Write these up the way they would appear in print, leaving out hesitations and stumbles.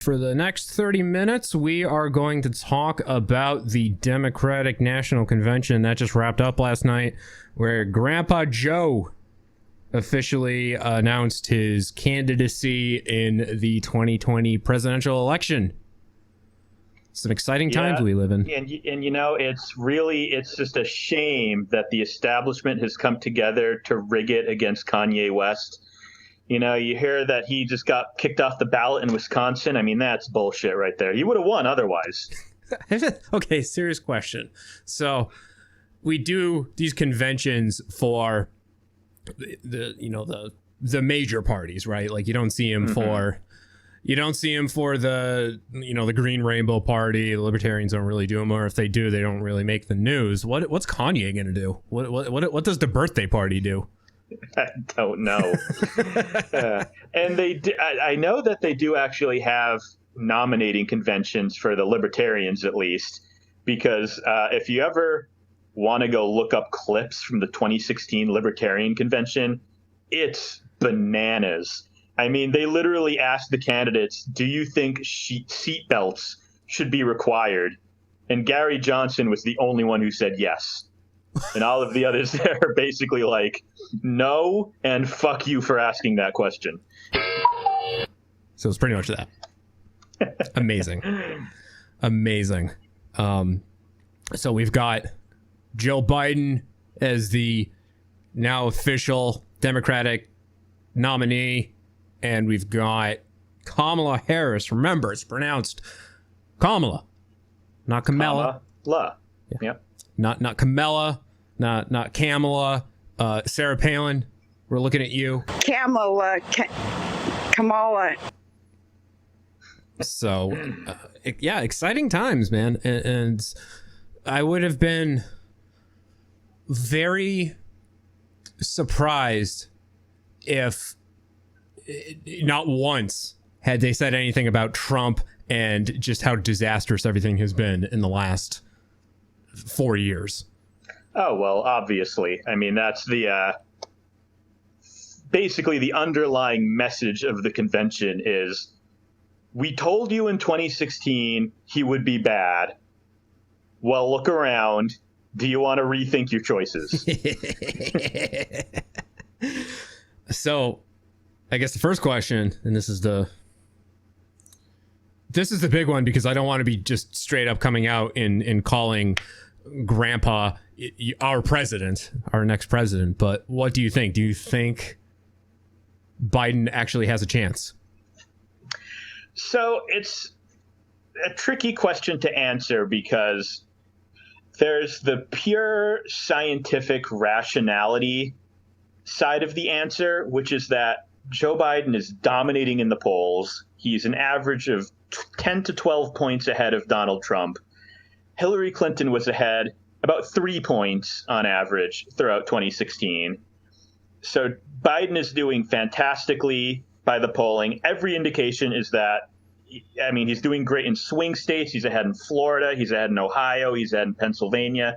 For the next 30 minutes, we are going to talk about the Democratic National Convention that just wrapped up last night, where Grandpa Joe officially announced his candidacy in the 2020 presidential election. Some exciting times we live in. And you know, it's just a shame that the establishment has come together to rig it against Kanye West. You know, you hear that he just got kicked off the ballot in Wisconsin. I mean, that's bullshit right there. He would have won otherwise. Okay, serious question. So we do these conventions for the major parties, right? Like you don't see him for the the Green Rainbow Party. The Libertarians don't really do them, or if they do, they don't really make the news. What's Kanye gonna do? What does the birthday party do? I don't know. And I know that they do actually have nominating conventions for the Libertarians, at least, because if you ever want to go look up clips from the 2016 Libertarian Convention, it's bananas. I mean, they literally asked the candidates, do you think seat belts should be required? And Gary Johnson was the only one who said yes. And all of the others there are basically like, no, and fuck you for asking that question. So it's pretty much that. Amazing. So we've got Joe Biden as the now official Democratic nominee, and we've got Kamala Harris. Remember, it's pronounced Kamala, not Kamala. Kamala. Yeah. Yep. Not Kamala, not Kamala. Sarah Palin, we're looking at you. Kamala. So, yeah, exciting times, man. And I would have been very surprised if not once had they said anything about Trump and just how disastrous everything has been in the last 4 years. Oh, well, obviously. I mean, that's the basically the underlying message of the convention is, we told you in 2016 he would be bad. Well, look around. Do you want to rethink your choices? So, I guess the first question, and this is the big one, because I don't want to be just straight up coming out and calling Grandpa our president, our next president. But what do you think? Do you think Biden actually has a chance? So it's a tricky question to answer, because there's the pure scientific rationality side of the answer, which is that Joe Biden is dominating in the polls. He's an average of 10 to 12 points ahead of Donald Trump. Hillary Clinton was ahead about 3 points on average throughout 2016. So Biden is doing fantastically by the polling. Every indication is that, I mean, he's doing great in swing states. He's ahead in Florida. He's ahead in Ohio. He's ahead in Pennsylvania.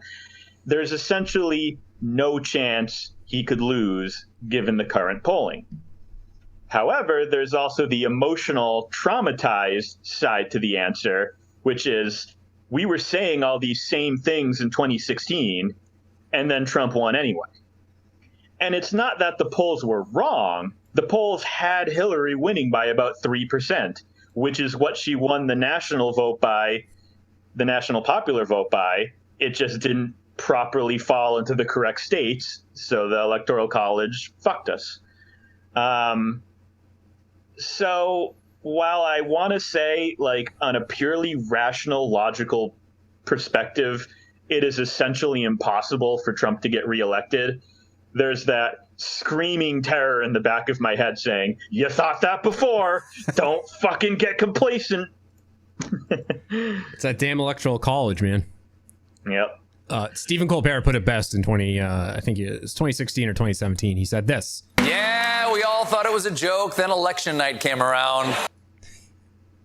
There's essentially no chance he could lose given the current polling. However, there's also the emotional, traumatized side to the answer, which is, we were saying all these same things in 2016, and then Trump won anyway. And it's not that the polls were wrong. The polls had Hillary winning by about 3%, which is what she won the national vote by, the national popular vote by. It just didn't properly fall into the correct states, so the Electoral College fucked us. So while I want to say, like, on a purely rational, logical perspective, it is essentially impossible for Trump to get reelected, there's that screaming terror in the back of my head saying, you thought that before, don't fucking get complacent. It's that damn Electoral College, man. Yep. Stephen Colbert put it best in I think it was 2016 or 2017. He said this. Yeah, we all thought it was a joke. Then election night came around.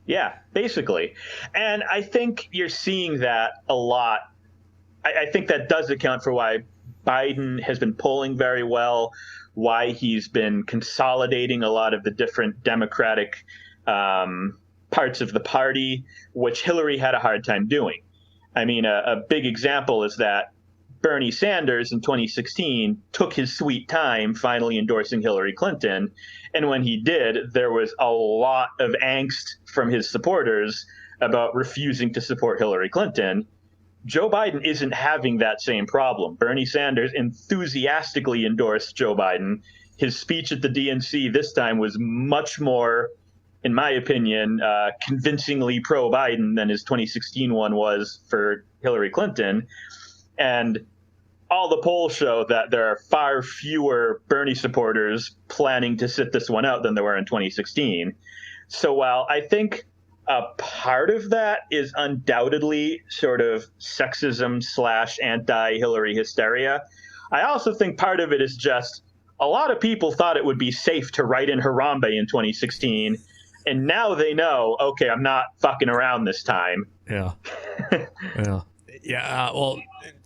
Yeah, basically. And I think you're seeing that a lot. I think that does account for why Biden has been polling very well, why he's been consolidating a lot of the different Democratic parts of the party, which Hillary had a hard time doing. I mean, a big example is that Bernie Sanders in 2016 took his sweet time finally endorsing Hillary Clinton. And when he did, there was a lot of angst from his supporters about refusing to support Hillary Clinton. Joe Biden isn't having that same problem. Bernie Sanders enthusiastically endorsed Joe Biden. His speech at the DNC this time was much more, in my opinion, convincingly pro-Biden than his 2016 one was for Hillary Clinton. And all the polls show that there are far fewer Bernie supporters planning to sit this one out than there were in 2016. So while I think a part of that is undoubtedly sort of sexism / anti-Hillary hysteria, I also think part of it is just a lot of people thought it would be safe to write in Harambe in 2016. And now they know, okay, I'm not fucking around this time. Yeah. Yeah. Yeah. Well,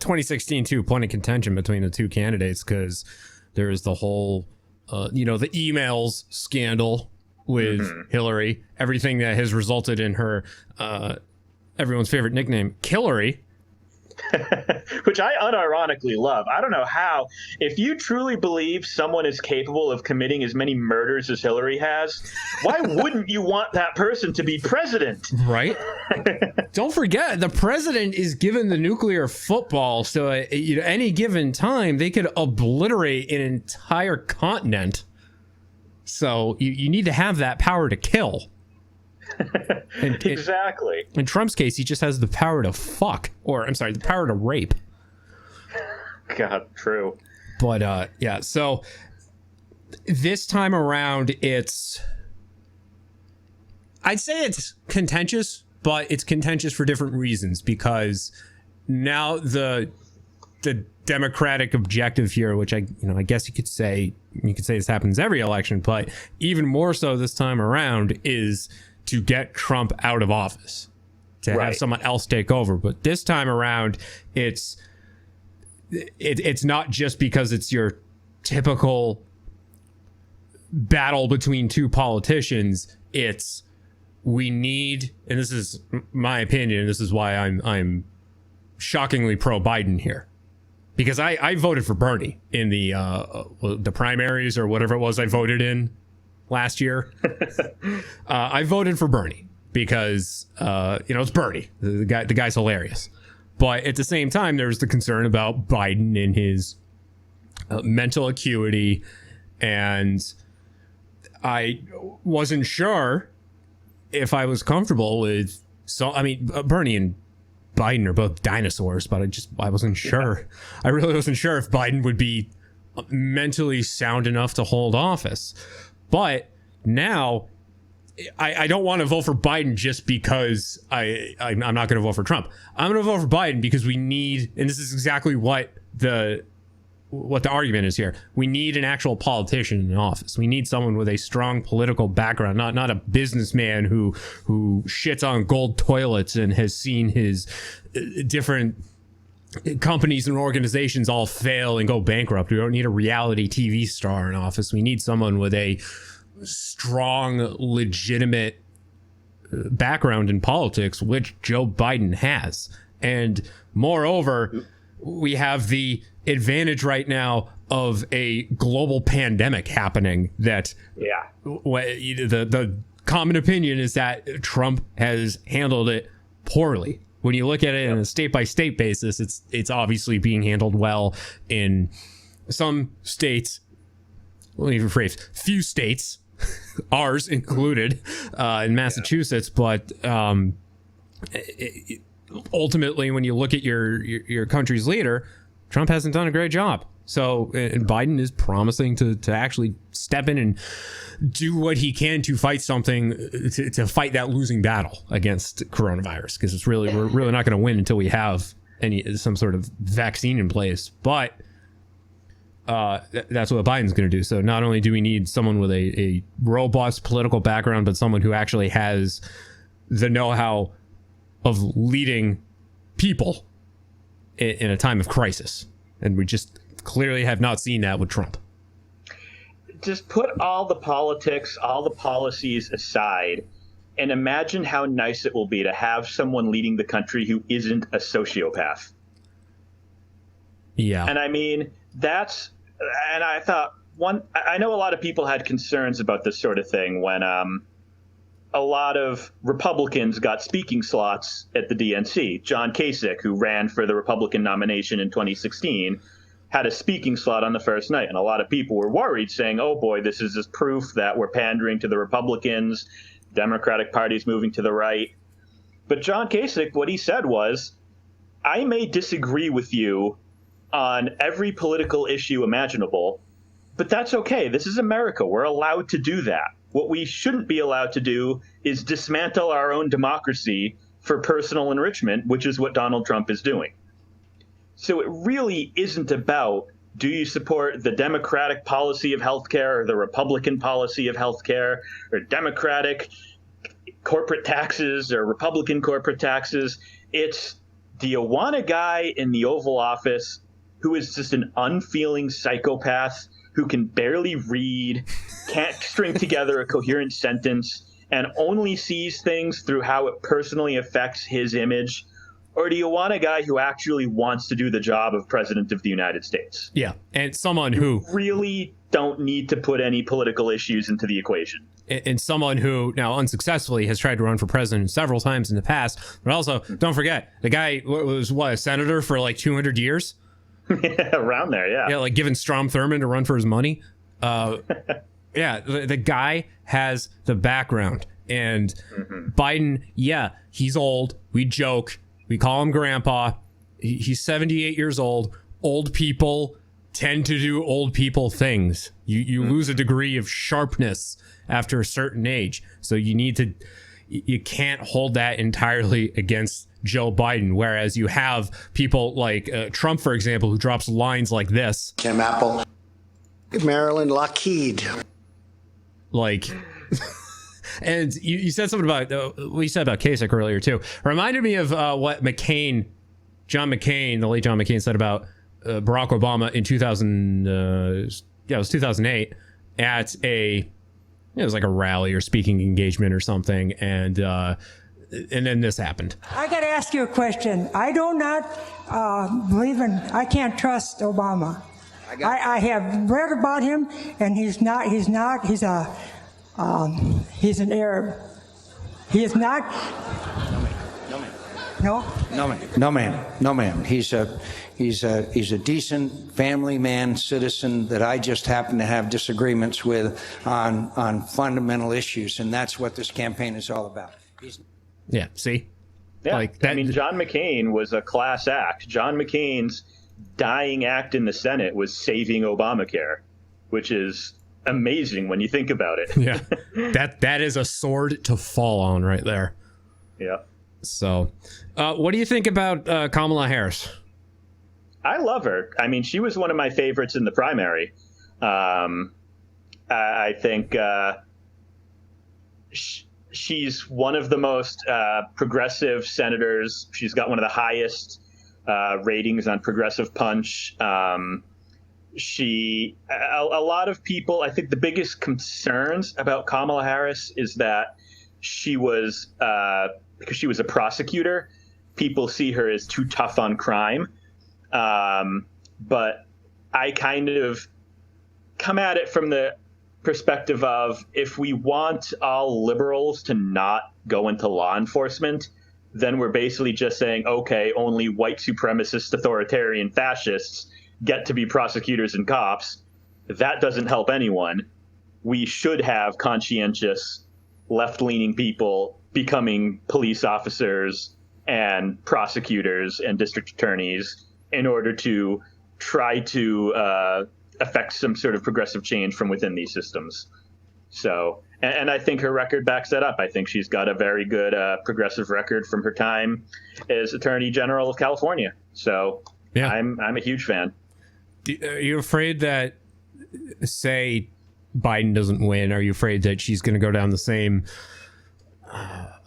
2016, too, plenty of contention between the two candidates because there is the whole, the emails scandal with Hillary, everything that has resulted in her, everyone's favorite nickname, Killary. Which I unironically love. I don't know how. If you truly believe someone is capable of committing as many murders as Hillary has, why wouldn't you want that person to be president? Right? Don't forget, the president is given the nuclear football, so at any given time, they could obliterate an entire continent. So you need to have that power to kill. Exactly. In Trump's case, he just has the power to fuck, or I'm sorry, the power to rape. God, true. But yeah, so this time around, I'd say it's contentious, but it's contentious for different reasons because now the Democratic objective here, which I guess you could say this happens every election, but even more so this time around is to get Trump out of office, to have someone else take over. But this time around, it's not just because it's your typical battle between two politicians. It's we need, and this is my opinion, this is why I'm shockingly pro-Biden here. Because I voted for Bernie in the primaries or whatever it was I voted in last year. I voted for Bernie because it's Bernie. The guy's hilarious. But at the same time, there's the concern about Biden and his mental acuity, and I wasn't sure if I was comfortable with. So I mean, Bernie and Biden are both dinosaurs, but I wasn't sure. I really wasn't sure if Biden would be mentally sound enough to hold office. But now I don't want to vote for Biden just because I'm not going to vote for Trump. I'm going to vote for Biden because we need, and this is exactly what the argument is here. We need an actual politician in office. We need someone with a strong political background, not a businessman who shits on gold toilets and has seen his different companies and organizations all fail and go bankrupt. We don't need a reality TV star in office. We need someone with a strong, legitimate background in politics, which Joe Biden has. And moreover, we have the advantage right now of a global pandemic happening that the common opinion is that Trump has handled it poorly. When you look at it on a state-by-state basis, it's obviously being handled well in some states. Let me rephrase, few states, ours included, in Massachusetts, but ultimately, when you look at your country's leader, Trump hasn't done a great job. So, and Biden is promising to actually step in and do what he can to fight something, to fight that losing battle against coronavirus, because we're really not going to win until we have some sort of vaccine in place. But that's what Biden's going to do. So not only do we need someone with a robust political background, but someone who actually has the know-how of leading people in a time of crisis. And we just clearly have not seen that with Trump. Just put all the politics, all the policies aside, and imagine how nice it will be to have someone leading the country who isn't a sociopath. Yeah. And I mean, and I thought, I know a lot of people had concerns about this sort of thing when a lot of Republicans got speaking slots at the DNC. John Kasich, who ran for the Republican nomination in 2016, had a speaking slot on the first night. And a lot of people were worried, saying, oh boy, this is just proof that we're pandering to the Republicans, Democratic Party's moving to the right. But John Kasich, what he said was, I may disagree with you on every political issue imaginable, but that's okay. This is America. We're allowed to do that. What we shouldn't be allowed to do is dismantle our own democracy for personal enrichment, which is what Donald Trump is doing. So it really isn't about, do you support the Democratic policy of healthcare or the Republican policy of healthcare, or Democratic corporate taxes or Republican corporate taxes? It's, do you want a guy in the Oval Office who is just an unfeeling psychopath who can barely read, can't string together a coherent sentence, and only sees things through how it personally affects his image? Or do you want a guy who actually wants to do the job of President of the United States? Yeah, and someone who really don't need to put any political issues into the equation. And someone who now unsuccessfully has tried to run for president several times in the past. But also, don't forget, the guy was, a senator for like 200 years? Yeah, around there, yeah. Yeah, like giving Strom Thurmond to run for his money. Yeah, the guy has the background. And Biden, yeah, he's old. We joke. We call him grandpa. He's 78 years old. Old people tend to do old people things. You lose a degree of sharpness after a certain age. So you can't hold that entirely against Joe Biden, whereas you have people like Trump, for example, who drops lines like this. Tim Apple, Marilyn Lockheed. Like, and you said something about, what you said about Kasich earlier, too. Reminded me of what John McCain, the late John McCain, said about Barack Obama in 2008 at it was like a rally or speaking engagement or something. And then this happened. I got to ask you a question. I do not I can't trust Obama. I have read about him, and he's an Arab. He is not. No, ma'am. He's a decent family man, citizen that I just happen to have disagreements with on fundamental issues, and that's what this campaign is all about. Yeah, see? Yeah, like that, I mean, John McCain was a class act. John McCain's dying act in the Senate was saving Obamacare, which is amazing when you think about it. Yeah, that is a sword to fall on right there. Yeah. So, what do you think about Kamala Harris? I love her. I mean, she was one of my favorites in the primary. I think she's one of the most progressive senators. She's got one of the highest ratings on Progressive Punch. A lot of people, I think the biggest concerns about Kamala Harris is that she was, because she was a prosecutor, people see her as too tough on crime. But I kind of come at it from the perspective of, if we want all liberals to not go into law enforcement, then we're basically just saying, okay, only white supremacist authoritarian fascists get to be prosecutors and cops. That doesn't help anyone. We should have conscientious left-leaning people becoming police officers and prosecutors and district attorneys in order to try to affect some sort of progressive change from within these systems. So, and I think her record backs that up. I think she's got a very good progressive record from her time as Attorney General of California. So yeah, I'm a huge fan. Are you afraid that, say, Biden doesn't win, are you afraid that she's going to go down the same,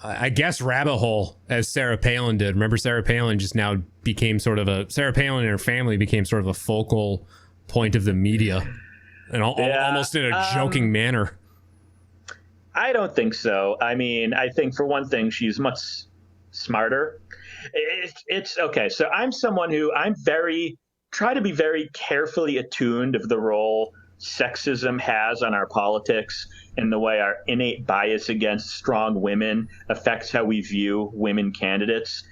I guess, rabbit hole as Sarah Palin did? Remember, Sarah Palin just now became Sarah Palin and her family became sort of a focal point of the media, and almost in a joking manner. I don't think so. I mean, I think for one thing, she's much smarter. It's okay. So I'm someone who try to be very carefully attuned of the role sexism has on our politics and the way our innate bias against strong women affects how we view women candidates.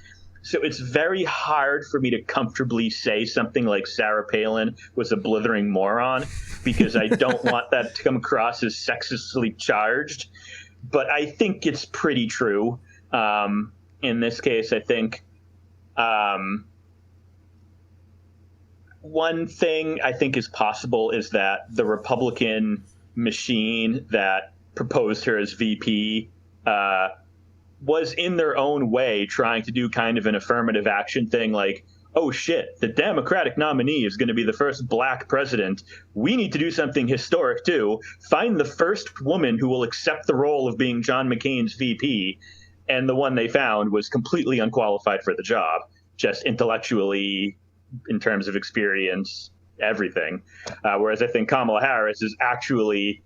So it's very hard for me to comfortably say something like Sarah Palin was a blithering moron, because I don't want that to come across as sexistly charged. But I think it's pretty true. In this case, I think one thing I think is possible is that the Republican machine that proposed her as VP was in their own way trying to do kind of an affirmative action thing, like, oh shit, the Democratic nominee is going to be the first black president. We need to do something historic too. Find the first woman who will accept the role of being John McCain's VP. And the one they found was completely unqualified for the job, just intellectually, in terms of experience, everything. Whereas I think Kamala Harris is actually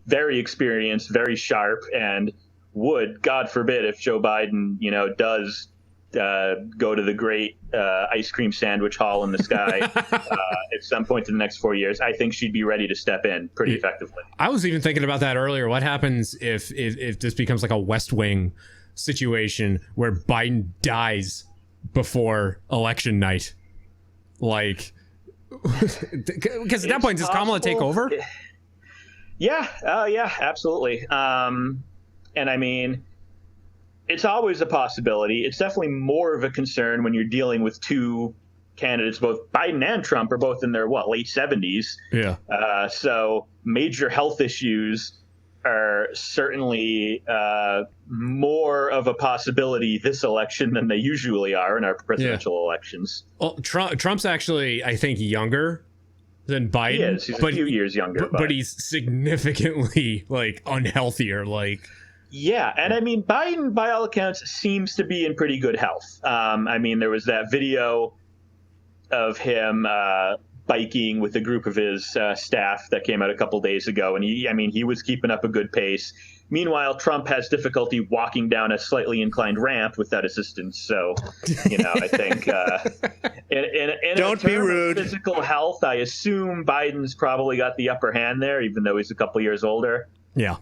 very experienced, very sharp, and would, God forbid, if Joe Biden, does go to the great ice cream sandwich hall in the sky at some point in the next 4 years, I think she'd be ready to step in pretty effectively. I was even thinking about that earlier. What happens if this becomes like a West Wing situation where Biden dies before election night? Like, because at that point, does Kamala take over? Yeah, absolutely. And I mean, it's always a possibility. It's definitely more of a concern when you're dealing with two candidates, both Biden and Trump are both in their, late 70s. Yeah. So major health issues are certainly more of a possibility this election than they usually are in our presidential elections. Well, Trump's actually, I think, younger than Biden. He is. He's a few years younger. But he's significantly, unhealthier, Yeah, and I mean, Biden, by all accounts, seems to be in pretty good health. I mean, there was that video of him biking with a group of his staff that came out a couple days ago, and he was keeping up a good pace. Meanwhile, Trump has difficulty walking down a slightly inclined ramp without assistance. So, I think in Don't be rude. Physical health, I assume Biden's probably got the upper hand there, even though he's a couple years older. Yeah.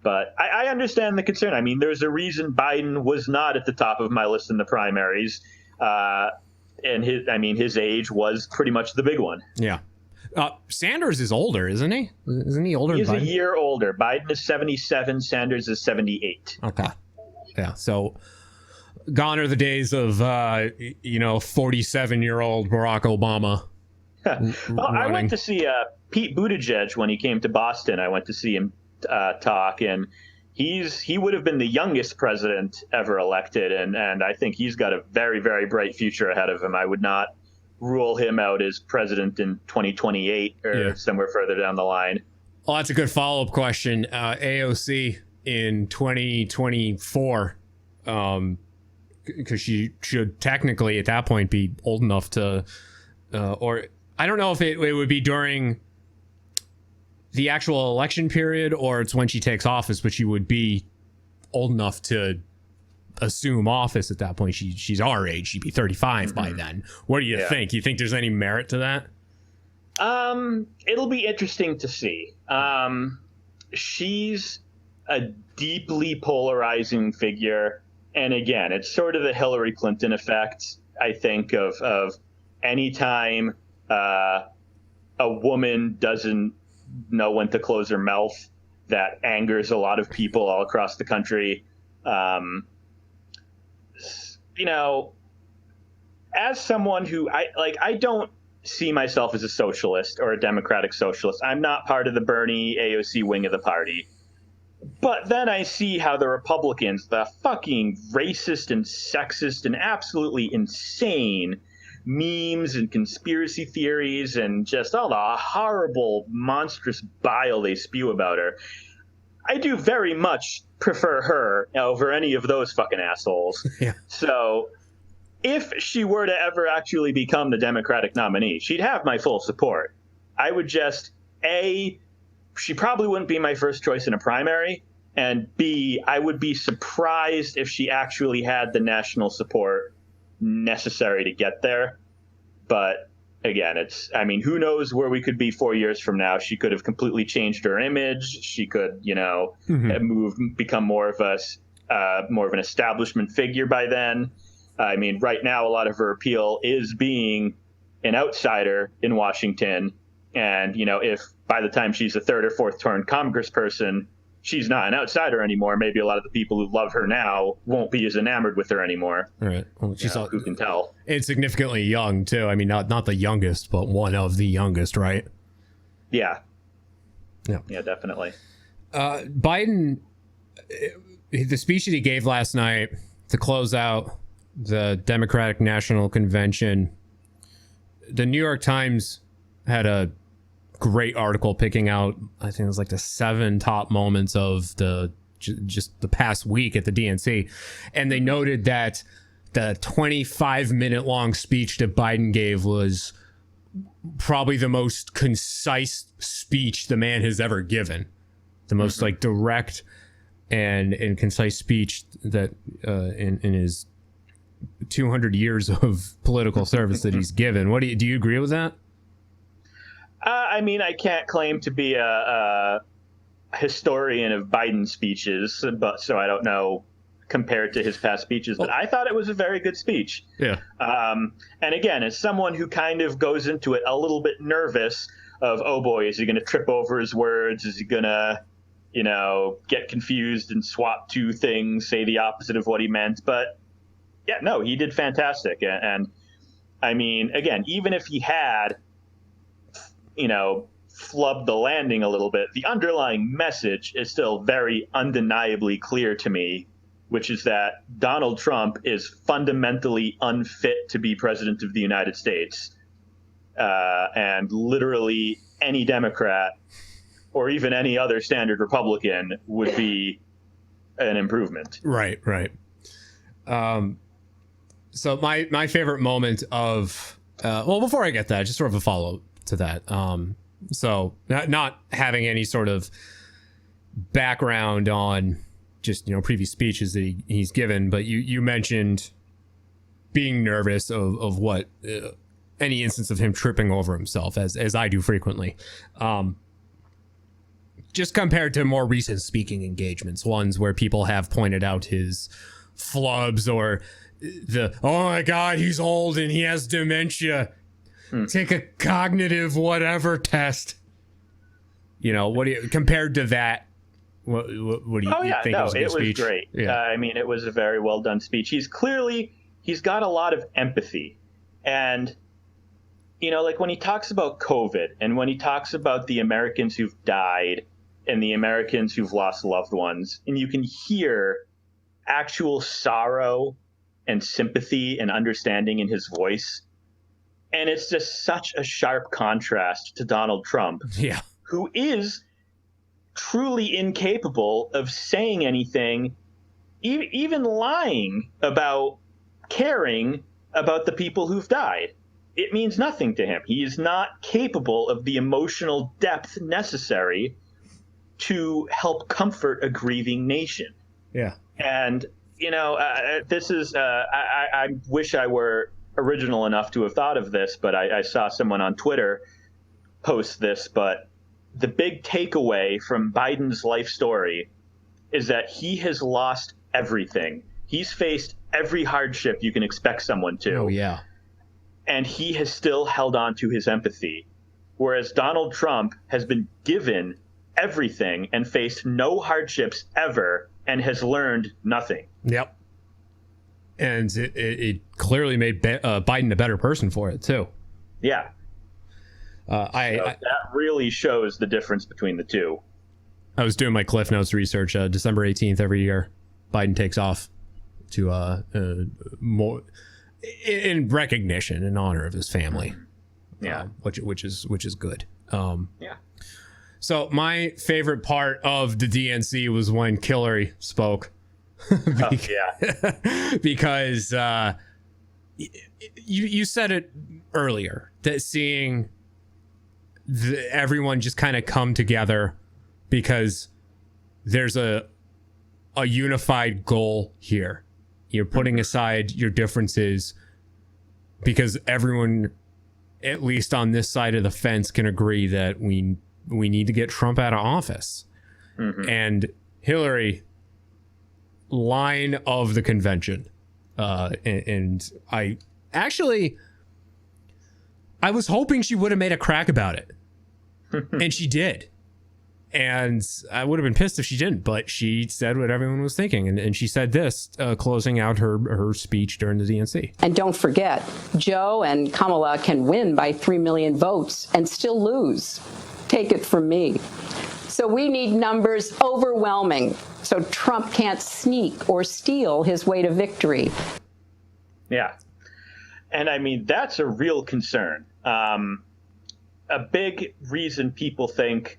But I understand the concern. I mean, there's a reason Biden was not at the top of my list in the primaries. And his age was pretty much the big one. Yeah. Sanders is older, isn't he? Isn't he older He's than Biden? A year older. Biden is 77. Sanders is 78. Okay. Yeah. So gone are the days of, 47-year-old Barack Obama. Well, I went to see Pete Buttigieg when he came to Boston. I went to see him talk, and he would have been the youngest president ever elected, and I think he's got a very, very bright future ahead of him. I would not rule him out as president in 2028 or somewhere further down the line. Well, that's a good follow-up question. AOC in 2024, because she should technically at that point be old enough to, or I don't know if it would be during the actual election period or it's when she takes office, but she would be old enough to assume office at that point. She's our age. She'd be 35 by then. What do you think? You think there's any merit to that? It'll be interesting to see. She's a deeply polarizing figure. And again, it's sort of the Hillary Clinton effect, I think, of any time a woman doesn't know when to close her mouth, that angers a lot of people all across the country. As someone who I don't see myself as a socialist or a democratic socialist. I'm not part of the Bernie AOC wing of the party. But then I see how the Republicans, the fucking racist and sexist and absolutely insane memes and conspiracy theories and just all the horrible, monstrous bile they spew about her. I do very much prefer her over any of those fucking assholes. Yeah. So if she were to ever actually become the Democratic nominee, she'd have my full support. I would just, she probably wouldn't be my first choice in a primary. And B, I would be surprised if she actually had the national support necessary to get there. But again, who knows where we could be 4 years from now? She could have completely changed her image. She could, have become more of an establishment figure by then. Right now, a lot of her appeal is being an outsider in Washington. And, if by the time she's a third or fourth term congressperson, she's not an outsider anymore, maybe a lot of the people who love her now won't be as enamored with her anymore. All right. Well, who can tell? And significantly young, too. Not the youngest, but one of the youngest, right? Yeah. Yeah. Yeah, definitely. Biden, the speech that he gave last night to close out the Democratic National Convention, the New York Times had a great article picking out, I think it was like the 7 top moments of just the past week at the DNC. And they noted that the 25-minute long speech that Biden gave was probably the most concise speech the man has ever given. The most like direct and concise speech that in his 200 years of political service that he's given. Do you agree with that? I can't claim to be a historian of Biden speeches, but so I don't know compared to his past speeches. But I thought it was a very good speech. Yeah. And again, as someone who kind of goes into it a little bit nervous of, oh boy, is he going to trip over his words? Is he going to, get confused and swap two things, say the opposite of what he meant? But yeah, no, he did fantastic. And again, even if he had, flubbed the landing a little bit, the underlying message is still very undeniably clear to me, which is that Donald Trump is fundamentally unfit to be president of the United States. And literally any Democrat or even any other standard Republican would be an improvement. Right. So my favorite moment of, before I get that, just sort of a follow-up to that. So not having any sort of background on just, previous speeches that he's given, but you mentioned being nervous of what any instance of him tripping over himself, as I do frequently. Just compared to more recent speaking engagements, ones where people have pointed out his flubs or oh my God, he's old and he has dementia. Take a cognitive whatever test. Compared to that, what do you think? It was great. Yeah. It was a very well done speech. He's got a lot of empathy. And, like when he talks about COVID and when he talks about the Americans who've died and the Americans who've lost loved ones, and you can hear actual sorrow and sympathy and understanding in his voice. And it's just such a sharp contrast to Donald Trump, who is truly incapable of saying anything, even lying about caring about the people who've died. It means nothing to him. He is not capable of the emotional depth necessary to help comfort a grieving nation. Yeah. And, this is, I wish I were original enough to have thought of this, but I saw someone on Twitter post this. But the big takeaway from Biden's life story is that he has lost everything. He's faced every hardship you can expect someone to. Oh, yeah. And he has still held on to his empathy. Whereas Donald Trump has been given everything and faced no hardships ever and has learned nothing. Yep. And it clearly made Biden a better person for it, too. Yeah. That really shows the difference between the two. I was doing my Cliff Notes research. December 18th every year, Biden takes off to more in recognition and honor of his family. Yeah. Which is good. Yeah. So my favorite part of the DNC was when Hillary spoke. Because you said it earlier that seeing everyone just kind of come together because there's a a unified goal here. You're putting aside your differences because everyone, at least on this side of the fence, can agree that we need to get Trump out of office. And Hillary, line of the convention. And I was hoping she would have made a crack about it. And she did. And I would have been pissed if she didn't, but she said what everyone was thinking. And she said this, closing out her speech during the DNC. And don't forget, Joe and Kamala can win by 3 million votes and still lose. Take it from me. So we need numbers overwhelming so Trump can't sneak or steal his way to victory. Yeah. And I mean, that's a real concern. A big reason people think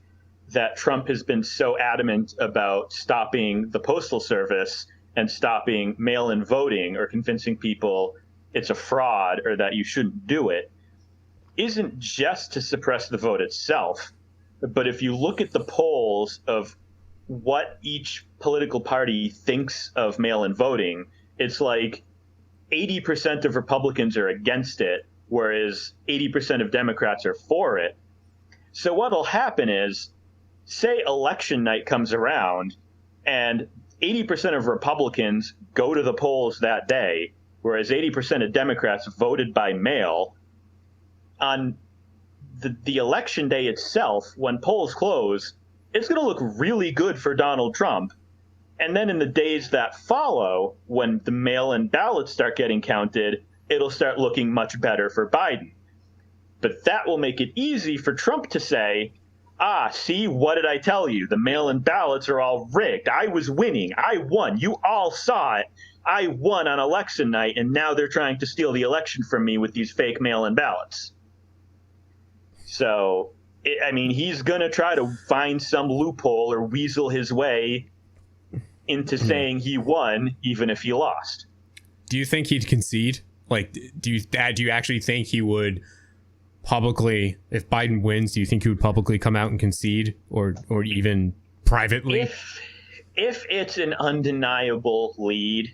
that Trump has been so adamant about stopping the Postal Service and stopping mail-in voting or convincing people it's a fraud or that you shouldn't do it isn't just to suppress the vote itself. But if you look at the polls of what each political party thinks of mail-in voting, it's like 80% of Republicans are against it, whereas 80% of Democrats are for it. So what'll happen is, say election night comes around and 80% of Republicans go to the polls that day, whereas 80% of Democrats voted by mail. On the election day itself, when polls close, it's going to look really good for Donald Trump. And then in the days that follow, when the mail-in ballots start getting counted, it'll start looking much better for Biden. But that will make it easy for Trump to say, see, what did I tell you? The mail-in ballots are all rigged. I was winning. I won. You all saw it. I won on election night, and now they're trying to steal the election from me with these fake mail-in ballots. So, I mean, he's going to try to find some loophole or weasel his way into saying he won, even if he lost. Do you think he'd concede? Like, do you actually think he would publicly, if Biden wins, do you think he would publicly come out and concede, or even privately? If it's an undeniable lead,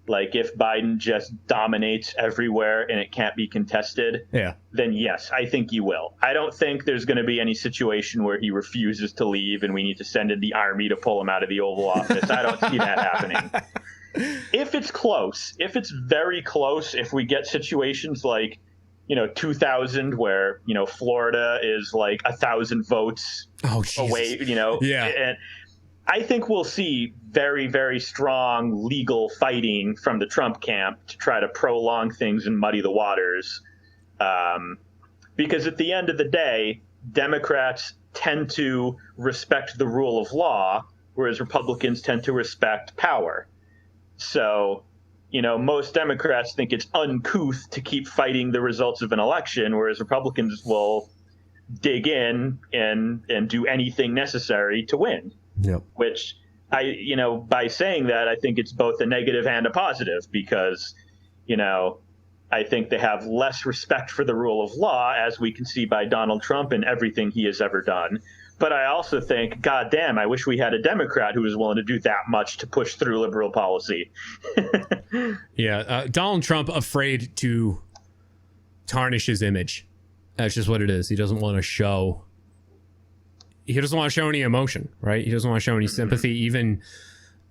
like if Biden just dominates everywhere and it can't be contested, then yes, I think he will. I don't think there's going to be any situation where he refuses to leave and we need to send in the army to pull him out of the Oval Office. I don't see that happening. If it's close, if it's very close, if we get situations like, 2000 where, Florida is like 1,000 votes away, and I think we'll see very, very strong legal fighting from the Trump camp to try to prolong things and muddy the waters. Because at the end of the day, Democrats tend to respect the rule of law, whereas Republicans tend to respect power. So, most Democrats think it's uncouth to keep fighting the results of an election, whereas Republicans will dig in and do anything necessary to win. Yep. Which by saying that, I think it's both a negative and a positive because, I think they have less respect for the rule of law, as we can see by Donald Trump and everything he has ever done. But I also think, God damn, I wish we had a Democrat who was willing to do that much to push through liberal policy. Donald Trump afraid to tarnish his image. That's just what it is. He doesn't want to show any emotion, right? He doesn't want to show any sympathy. Even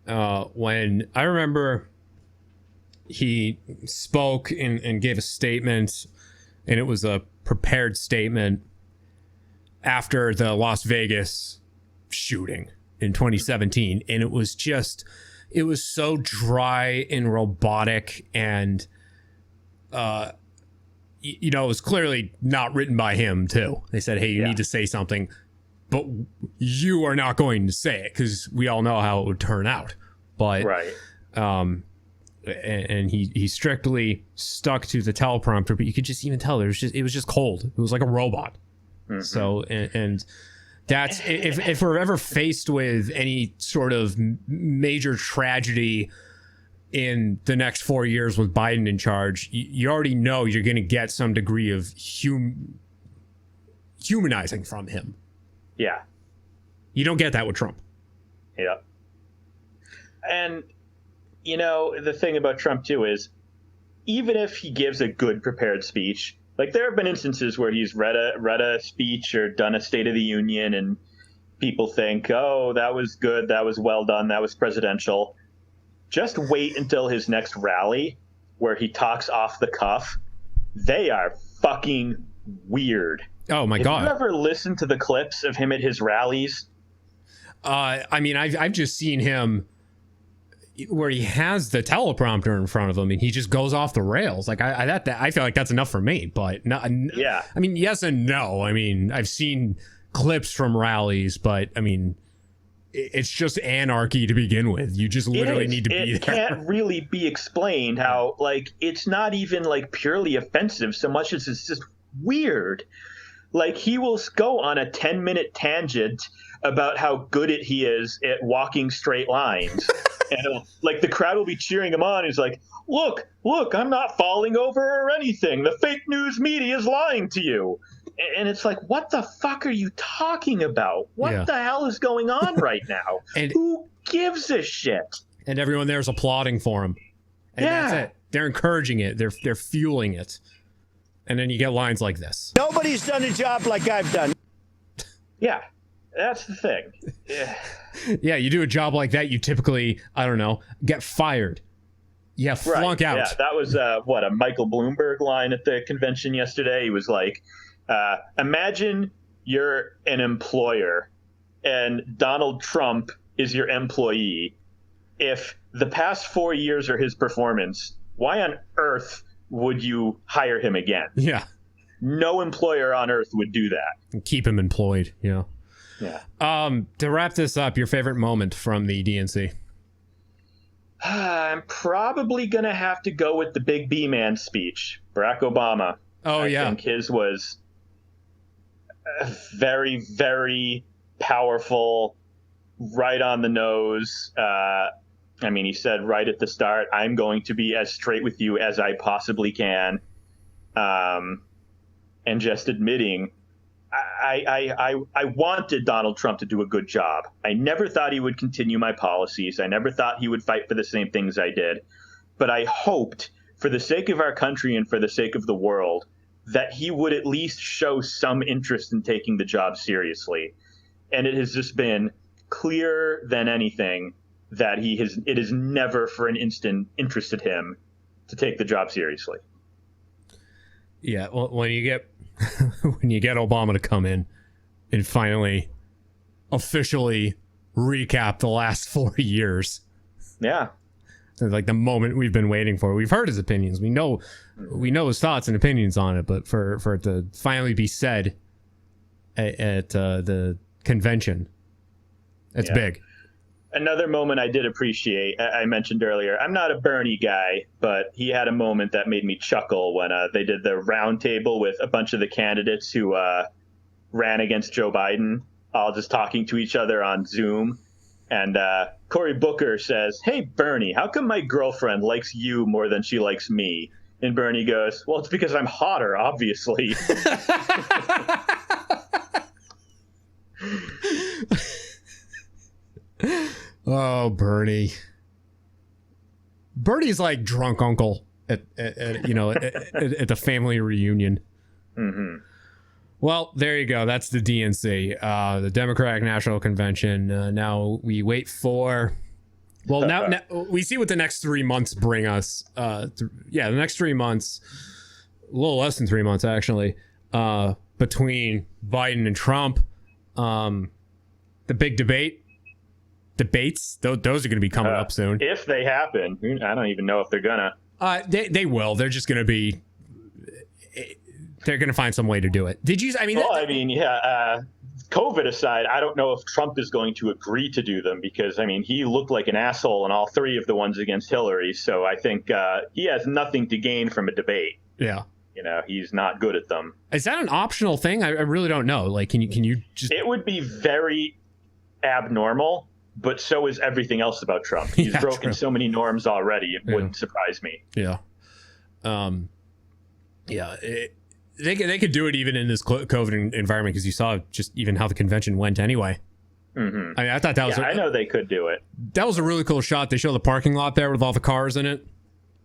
when I remember he spoke and gave a statement, and it was a prepared statement after the Las Vegas shooting in 2017. And it was so dry and robotic, and it was clearly not written by him too. They said, hey, you need to say something, but you are not going to say it because we all know how it would turn out. But right. And he strictly stuck to the teleprompter, but you could just even tell it was just cold. It was like a robot. Mm-hmm. So and that's if we're ever faced with any sort of major tragedy in the next 4 years with Biden in charge, you already know you're going to get some degree of humanizing from him. Yeah. You don't get that with Trump. Yeah. And, the thing about Trump, too, is even if he gives a good prepared speech, like there have been instances where he's read a speech or done a State of the Union and people think, oh, that was good, that was well done, that was presidential. Just wait until his next rally where he talks off the cuff. They are fucking weird. Oh, my God. Have you ever listened to the clips of him at his rallies? I mean, I've just seen him where he has the teleprompter in front of him and he just goes off the rails. Like I feel like that's enough for me, but not, yeah. I mean, yes and no. I mean, I've seen clips from rallies, but I mean, it's just anarchy to begin with. You just literally need to be there. It can't really be explained how, like, it's not even like purely offensive so much as it's just weird. Like, he will go on a 10-minute tangent about how good he is at walking straight lines. And like the crowd will be cheering him on. He's like, look, I'm not falling over or anything. The fake news media is lying to you. And it's like, what the fuck are you talking about? What the hell is going on right now? And who gives a shit? And everyone there is applauding for him. And that's it. They're encouraging it. They're fueling it. And then you get lines like this. Nobody's done a job like I've done. Yeah, that's the thing. Yeah. Yeah, you do a job like that, you typically, I don't know, get fired. Yeah, flunk out. Yeah, that was a Michael Bloomberg line at the convention yesterday. He was like, imagine you're an employer and Donald Trump is your employee. If the past 4 years are his performance, why on earth would you hire him again? Yeah. No employer on earth would do that. Keep him employed, Yeah. To wrap this up, your favorite moment from the DNC? I'm probably going to have to go with the Big B Man speech, Barack Obama. I think his was very, very powerful, right on the nose. I mean, he said right at the start, I'm going to be as straight with you as I possibly can. And just admitting, I wanted Donald Trump to do a good job. I never thought he would continue my policies. I never thought he would fight for the same things I did. But I hoped, for the sake of our country and for the sake of the world, that he would at least show some interest in taking the job seriously. And it has just been clearer than anything that it has never for an instant interested him to take the job seriously. Yeah, well, when you get Obama to come in and finally officially recap the last 4 years. Yeah. Like the moment we've been waiting for. We've heard his opinions. We know his thoughts and opinions on it, but for it to finally be said at the convention, it's big. Another moment I did appreciate, I mentioned earlier, I'm not a Bernie guy, but he had a moment that made me chuckle when they did the round table with a bunch of the candidates who ran against Joe Biden, all just talking to each other on Zoom. And Cory Booker says, hey, Bernie, how come my girlfriend likes you more than she likes me? And Bernie goes, well, it's because I'm hotter, obviously. Oh, Bernie. Bernie's like drunk uncle at the family reunion. Mm-hmm. Well, there you go. That's the DNC, the Democratic National Convention. Now we wait for. Well, now we see what the next 3 months bring us. The next 3 months, a little less than 3 months actually, between Biden and Trump. The big debates, those are going to be coming up soon. If they happen, I don't even know if they're gonna. They will. They're just going to be. They're going to find some way to do it. Did you? I mean, COVID aside, I don't know if Trump is going to agree to do them because, I mean, he looked like an asshole in all three of the ones against Hillary. So I think he has nothing to gain from a debate. Yeah. He's not good at them. Is that an optional thing? I really don't know. Like, can you just? It would be very abnormal, but so is everything else about Trump. He's broken so many norms already. It wouldn't surprise me. Yeah. They could do it even in this COVID environment because you saw just even how the convention went anyway. Mm-hmm. I mean, I thought that was. I know they could do it. That was a really cool shot. They show the parking lot there with all the cars in it,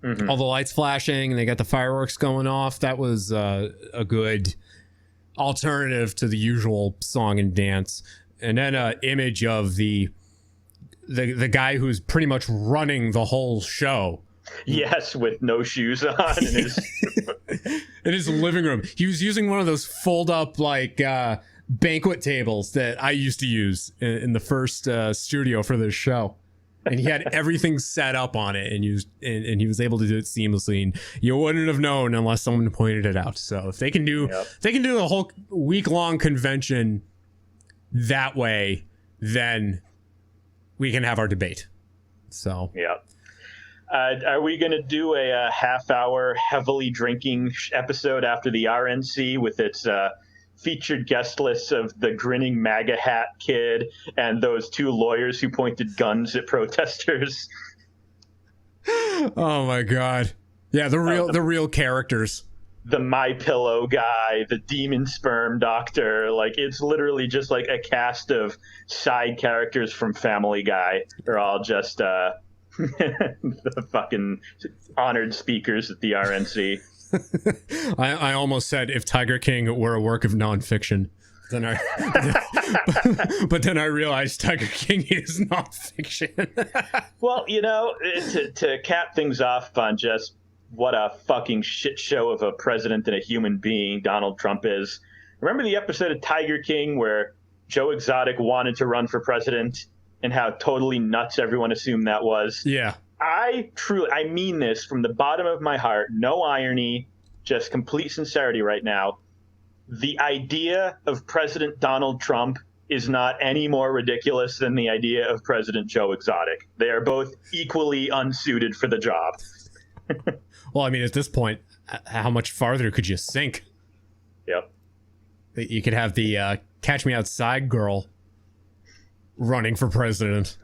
all the lights flashing, and they got the fireworks going off. That was a good alternative to the usual song and dance. And then an image of the guy who's pretty much running the whole show. Yes, with no shoes on in his in his living room. He was using one of those fold up like banquet tables that I used to use in the first studio for this show. And he had everything set up on it, and he was able to do it seamlessly. And you wouldn't have known unless someone pointed it out. So if they can do a whole week-long convention that way, then we can have our debate. So yeah. Are we going to do a half-hour heavily drinking episode after the RNC with its featured guest lists of the grinning MAGA hat kid and those two lawyers who pointed guns at protesters? Oh my God! Yeah, the real characters. The My Pillow guy, the demon sperm doctor. Like, it's literally just like a cast of side characters from Family Guy. They're all just the fucking honored speakers at the RNC. I almost said if Tiger King were a work of nonfiction, but then I realized Tiger King is nonfiction. Well, to cap things off on just what a fucking shit show of a president and a human being Donald Trump is. Remember the episode of Tiger King where Joe Exotic wanted to run for president and how totally nuts everyone assumed that was? Yeah. I mean this from the bottom of my heart. No irony, just complete sincerity right now. The idea of President Donald Trump is not any more ridiculous than the idea of President Joe Exotic. They are both equally unsuited for the job. Well, I mean, at this point, how much farther could you sink? Yep. You could have the Catch Me Outside girl running for president.